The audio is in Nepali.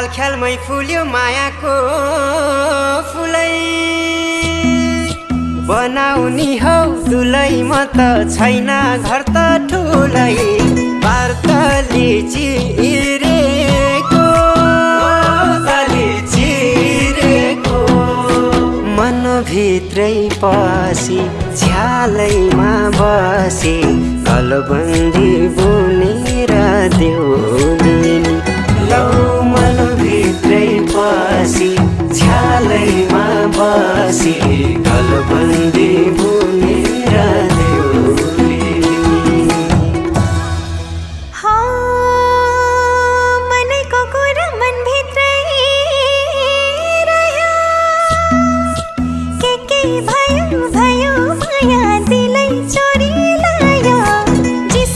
हाल ख्यालमै फुल्यो मायाको फुलै बनाउनी हौ दुलै म त छैन घर त ठुलै पार्तली चिरेको मनभित्रै पसी झ्यालैमा बसी कलबन्दी बुनेर देउदिनी लौ मनभित्रै पसी झ्यालैमा बसी कलबन्दी